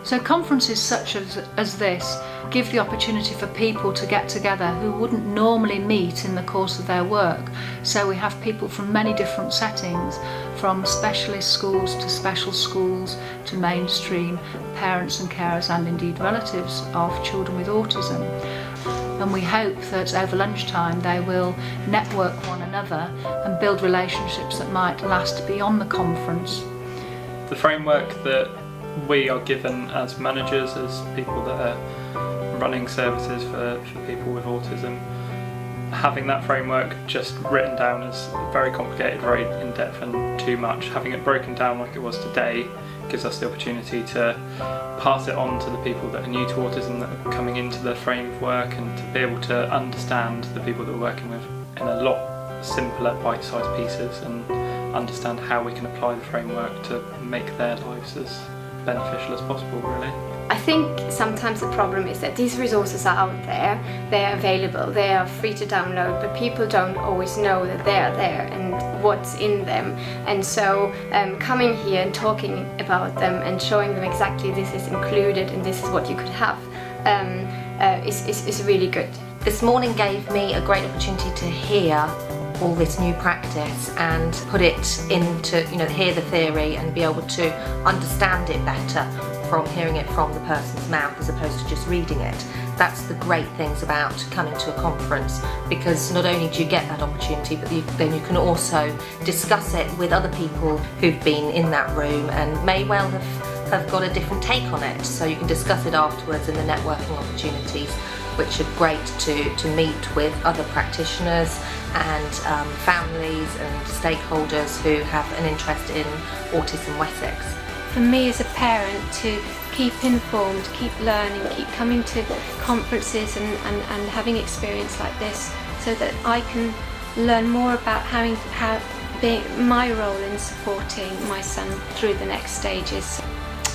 So conferences such as this give the opportunity for people to get together who wouldn't normally meet in the course of their work. So we have people from many different settings, from specialist schools to special schools to mainstream, parents and carers and indeed relatives of children with autism. And we hope that over lunchtime they will network one another and build relationships that might last beyond the conference. The framework that we are given as managers, as people that are running services for people with autism, having that framework just written down is very complicated, very in-depth and too much. Having it broken down like it was today gives us the opportunity to pass it on to the people that are new to autism, that are coming into the framework, and to be able to understand the people that we're working with in a lot simpler bite-sized pieces and understand how we can apply the framework to make their lives as beneficial as possible, really. I think sometimes the problem is that these resources are out there, they're available, they are free to download, but people don't always know that they are there and what's in them. And so coming here and talking about them and showing them exactly this is included and this is what you could have is really good. This morning gave me a great opportunity to hear all this new practice and put it into, hear the theory and be able to understand it better from hearing it from the person's mouth as opposed to just reading it. That's the great things about coming to a conference, because not only do you get that opportunity, but then you can also discuss it with other people who've been in that room and may well have got a different take on it. So you can discuss it afterwards in the networking opportunities, which are great to meet with other practitioners and families and stakeholders who have an interest in Autism Wessex. For me as a parent, to keep informed, keep learning, keep coming to conferences and having experience like this, so that I can learn more about how being my role in supporting my son through the next stages.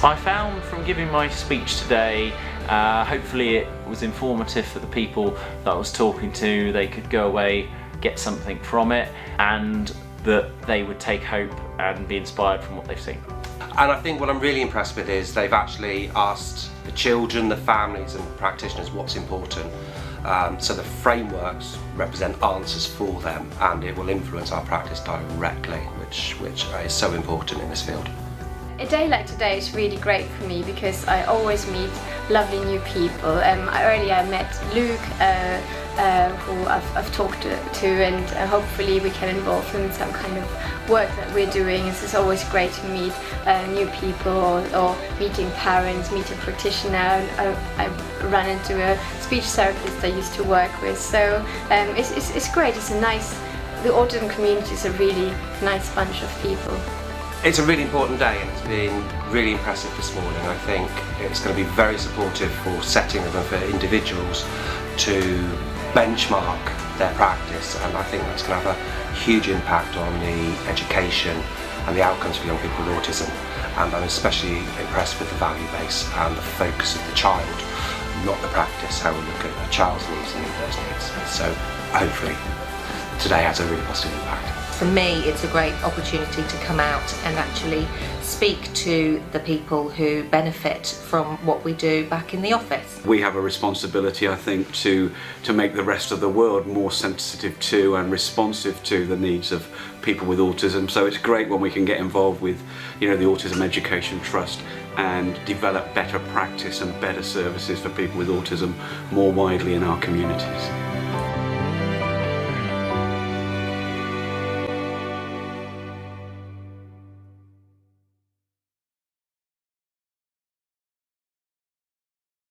I found from giving my speech today, hopefully it was informative for the people that I was talking to. They could go away, get something from it, and that they would take hope and be inspired from what they've seen. And I think what I'm really impressed with is they've actually asked the children, the families and practitioners what's important. So the frameworks represent answers for them, and it will influence our practice directly, which is so important in this field. A day like today is really great for me because I always meet lovely new people. Earlier I met Luke, who I've talked to, and hopefully we can involve him in some kind of work that we're doing. It's always great to meet new people or meeting parents, meeting practitioners. I ran into a speech therapist I used to work with, so it's great. It's a nice, the autism community is a really nice bunch of people. It's a really important day, and it's been really impressive this morning. I think it's going to be very supportive for setting and for individuals to benchmark their practice, and I think that's going to have a huge impact on the education and the outcomes for young people with autism. And I'm especially impressed with the value base and the focus of the child, not the practice, how we look at the child's needs and meet those needs. So hopefully today has a really positive impact. For me, it's a great opportunity to come out and actually speak to the people who benefit from what we do back in the office. We have a responsibility, I think, to make the rest of the world more sensitive to and responsive to the needs of people with autism. So it's great when we can get involved with, the Autism Education Trust and develop better practice and better services for people with autism more widely in our communities.